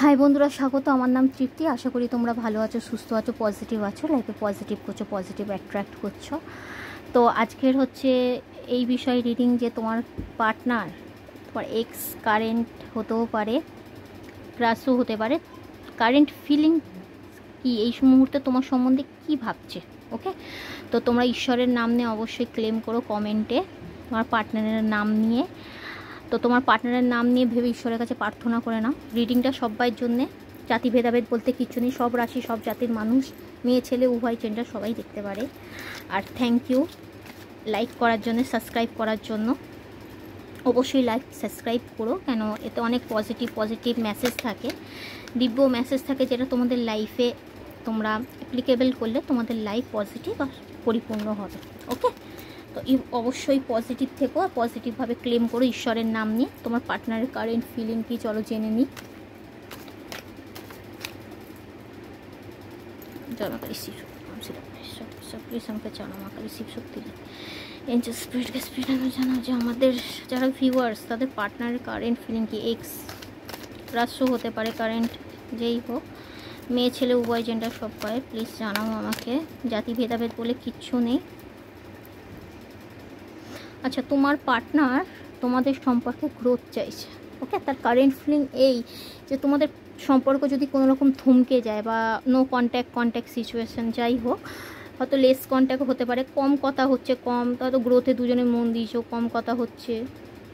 High বন্ধুরা, স্বাগত। আমার নাম তৃপ্তি। আশা করি তোমরা ভালো আছো, সুস্থ আছো, পজিটিভ আছো, লাইফে পজিটিভ করছো, পজিটিভ অ্যাট্রাক্ট করছো। তো আজকের হচ্ছে এই বিষয় রিডিং যে তোমার পার্টনার, তোমার এক্স কারেন্ট হতেও পারে, ক্রাশও হতে পারে। কারেন্ট ফিলিং কি এই মুহূর্তে তোমার সম্বন্ধে কি ভাবছে? ওকে, তো তোমরা ঈশ্বরের নাম নিয়ে অবশ্যই ক্লেম করো কমেন্টে, তোমার পার্টনারের নাম নিয়ে। তো তোমার পার্টনারের নাম নিয়ে ভেবে ঈশ্বরের কাছে প্রার্থনা করে নাও। রিডিংটা সবাইয়ের জন্যে, জাতি ভেদাভেদ বলতে কিচ্ছু নেই, সব রাশি সব জাতির মানুষ, মেয়ে ছেলে উভয় জেন্ডার সবাই দেখতে পারে। আর থ্যাংক ইউ লাইক করার জন্য, সাবস্ক্রাইব করার জন্য। অবশ্যই লাইক সাবস্ক্রাইব করো, কেন এতে অনেক পজিটিভ মেসেজ থাকে, দিব্য মেসেজ থাকে, যেটা তোমাদের লাইফে তোমরা অ্যাপ্লিকেবল করলে তোমাদের লাইফ পজিটিভ আর পরিপূর্ণ হবে। ওকে, তো অবশ্যই পজিটিভ থেকো আর পজিটিভভাবে ক্লেম করো ঈশ্বরের নাম নিয়ে। তোমার পার্টনারের কারেন্ট ফিলিং কি চলো জেনে নিই। জনকারী শিব প্লিজ আমাকে জানো, মাকালী শিব শক্তি এঞ্জেল স্পিরিটকে স্পিরিট আমি জানাও যে আমাদের যারা ভিউয়ার্স তাদের পার্টনারের কারেন্ট ফিলিং কি। এক্স রাষ্ট্র হতে পারে, কারেন্ট যেই হোক, মেয়ে ছেলে উভয় জেন্ডার সব পায়, প্লিজ জানাও আমাকে। জাতি ভেদাভেদ বলে কিচ্ছু নেই। আচ্ছা, তোমার পার্টনার তোমাদের সম্পর্কে গ্রোথ চাইছে। ওকে, তার কারেন্ট ফিলিং এই যে তোমাদের সম্পর্ক যদি কোনো রকম থমকে যায় বা নো কন্ট্যাক্ট সিচুয়েশান যাই হোক, হয়তো লেস কন্ট্যাক্ট হতে পারে, কম কথা হচ্ছে, হয়তো গ্রোথে দুজনে মন দিয়েছো, কম কথা হচ্ছে,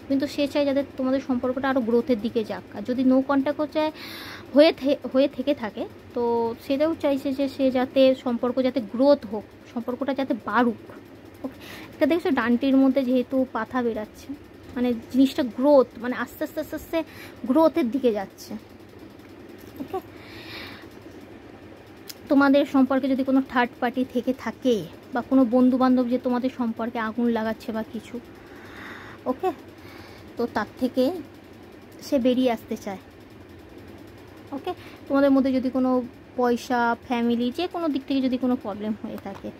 কিন্তু সে চায় যাতে তোমাদের সম্পর্কটা আরও গ্রোথের দিকে যাক। আর যদি নো কন্ট্যাক্টও চায় হয়ে থেকে থাকে, তো সেটাও চাইছে যে সে যাতে সম্পর্ক যাতে গ্রোথ হোক, সম্পর্কটা যাতে বাড়ুক। ওকে, এটা দেখছো ডানটির মধ্যে যেহেতু পাতা বেরাচ্ছে, মানে জিনিসটা গ্রোথ, মানে আস্তে আস্তে গ্রোথের দিকে যাচ্ছে। ওকে, তোমাদের সম্পর্কে যদি কোনো থার্ড পার্টি থেকে থাকে বা কোনো বন্ধুবান্ধব যে তোমাদের সম্পর্কে আগুন লাগাচ্ছে বা কিছু, ওকে, তো তার থেকে সে বেরিয়ে আসতে চায়। ওকে, তোমাদের মধ্যে যদি কোনো পয়সা, ফ্যামিলি, যে কোনো দিক থেকে যদি কোনো প্রবলেম হয়ে থাকে।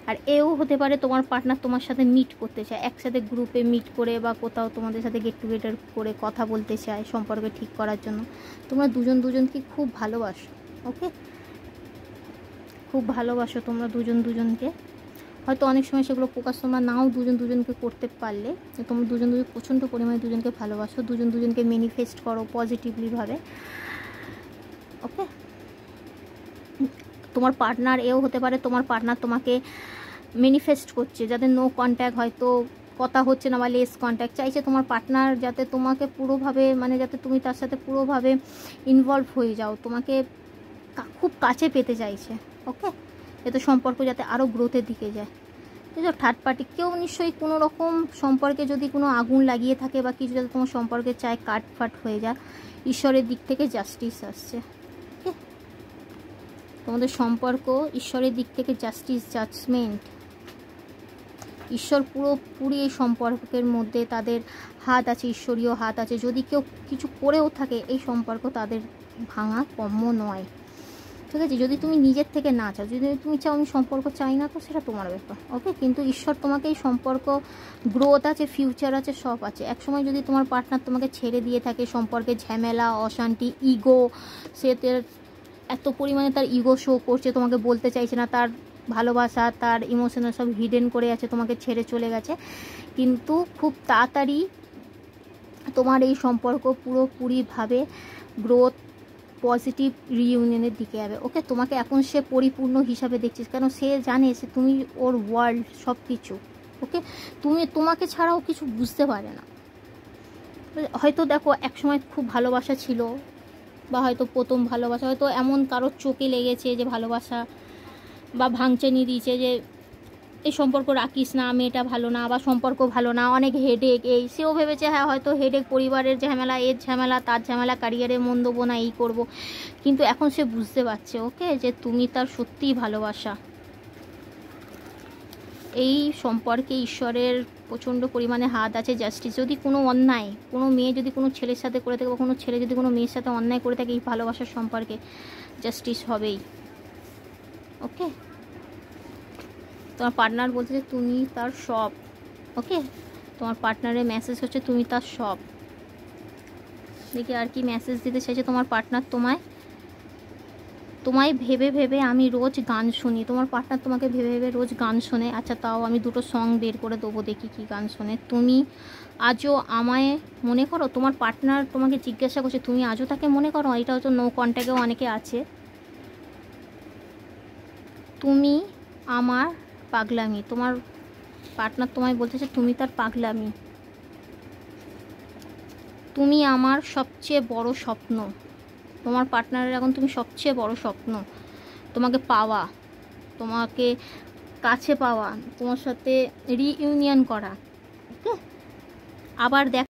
আর এও হতে পারে তোমার পার্টনার তোমার সাথে মিট করতে চায়, একসাথে গ্রুপে মিট করে বা কোথাও তোমাদের সাথে গেট টুগেদার করে কথা বলতে চায় সম্পর্ক ঠিক করার জন্য। তোমরা দুজনকে খুব ভালোবাসো। ওকে, খুব ভালোবাসো তোমরা দুজনকে। হয়তো অনেক সময় সেগুলো প্রকাশ তোমরা নাও দুজনকে করতে পারলে, তোমরা দুজন প্রচণ্ড পরিমাণে দুজনকে ভালোবাসো, দুজনকে ম্যানিফেস্ট করো পজিটিভলিভাবে। ওকে, তোমার পার্টনার এও হতে পারে তোমার পার্টনার তোমাকে ম্যানিফেস্ট করছে, যাদের নো কন্ট্যাক্ট, হয়তো কথা হচ্ছে না বা লেস কন্ট্যাক্ট, চাইছে তোমার পার্টনার যাতে তোমাকে পুরোভাবে, মানে যাতে তুমি তার সাথে পুরোভাবে ইনভলভ হয়ে যাও, তোমাকে খুব কাছে পেতে চাইছে। ওকে, যাতে সম্পর্ক যাতে আরও গ্রোথের দিকে যায়। বুঝলো, থার্ড পার্টি কেউ নিশ্চয়ই কোনো রকম সম্পর্কে যদি কোনো আগুন লাগিয়ে থাকে বা কিছু, যাতে তোমার সম্পর্কে চায় কাটফাট হয়ে যায়, ঈশ্বরের দিক থেকে জাস্টিস আসছে। ওকে, তোমাদের সম্পর্ক ঈশ্বরের দিক থেকে জাস্টিস, জাজমেন্ট, ঈশ্বর পুরোপুরি এই সম্পর্কের মধ্যে তাদের হাত আছে, ঈশ্বরীয় হাত আছে। যদি কেউ কিছু করেও থাকে, এই সম্পর্ক তাদের ভাঙা কম্য নয়। ঠিক আছে, যদি তুমি নিজের থেকে না চাও, যদি তুমি চাও আমি সম্পর্ক চাই না, তো সেটা তোমার ব্যাপার। ওকে, কিন্তু ঈশ্বর তোমাকে এই সম্পর্ক, গ্রোথ আছে, ফিউচার আছে, সব আছে। একসময় যদি তোমার পার্টনার তোমাকে ছেড়ে দিয়ে থাকে, সম্পর্কে ঝামেলা, অশান্তি, ইগো, সে এত পরিমাণে তার ইগো শো করছে, তোমাকে বলতে চাইছে না, তার ভালোবাসা, তার ইমোশনাল সব হিডেন করে আছে, তোমাকে ছেড়ে চলে গেছে, কিন্তু খুব তাড়াতাড়ি তোমার এই সম্পর্ক পুরোপুরিভাবে গ্রোথ, পজিটিভ রিইউনিয়নের দিকে যাবে। ওকে, তোমাকে এখন সে পরিপূর্ণ হিসাবে দেখছিস, কেন সে জানে সে তুমি ওর ওয়ার্ল্ড, সব কিছু। ওকে, তোমাকে ছাড়াও কিছু বুঝতে পারে না। হয়তো দেখো একসময় খুব ভালোবাসা ছিল, বা হয়তো প্রথম ভালোবাসা হয়তো এমন কারোর চোখে লেগেছে যে ভালোবাসা, বা ভাঙচে নিয়ে দিয়েছে যে এই সম্পর্ক রাখিস না, মেয়েটা ভালো না, বা সম্পর্ক ভালো না, অনেক হেডেক, এই সেও ভেবেছে হ্যাঁ হয়তো হেডেক, পরিবারের ঝামেলা, এর ঝামেলা, তার ঝামেলা, ক্যারিয়ারে মন দেবো না, এই করব, কিন্তু এখন সে বুঝতে পারছে ওকে যে তুমি তার সত্যিই ভালোবাসা। এই সম্পর্কে ঈশ্বরের প্রচণ্ড পরিমাণে হাত আছে, জাস্টিস। যদি কোনো অন্যায়, কোনো মেয়ে যদি কোনো ছেলের সাথে করে থাকে, বা কোনো ছেলে যদি কোনো মেয়ের সাথে অন্যায় করে থাকে, এই ভালোবাসার সম্পর্কে জাস্টিস হবেই। ওকে, তোমার পার্টনার বলছে যে তুমি তার সব। ওকে, তোমার পার্টনারের মেসেজ হচ্ছে তুমি তার সব। দেখি আর কি মেসেজ দিতে চাইছে তোমার পার্টনার তোমায় ভেবে ভেবে আমি রোজ গান শুনি। তোমার পার্টনার তোমাকে ভেবে ভেবে রোজ গান শোনে। আচ্ছা, তাও আমি দুটো সং বের করে দেবো, দেখি কী গান শোনে। তুমি আজও আমায় মনে করো? তোমার পার্টনার তোমাকে জিজ্ঞাসা করছে তুমি আজও তাকে মনে করো? এটা হয়তো নো কন্ট্যাক্টেও অনেকে আছে। তুমি আমার পাগলামি, তোমার পার্টনার তোমায় বলতেছে তুমি তার পাগলামি। তুমি আমার সবচেয়ে বড় স্বপ্ন, তোমার পার্টনারের এখন তুমি সবচেয়ে বড় স্বপ্ন। তোমাকে পাওয়া, তোমাকে কাছে পাওয়া, তোমার সাথে রিইউনিয়ন করা। ওকে, আবার দেখ।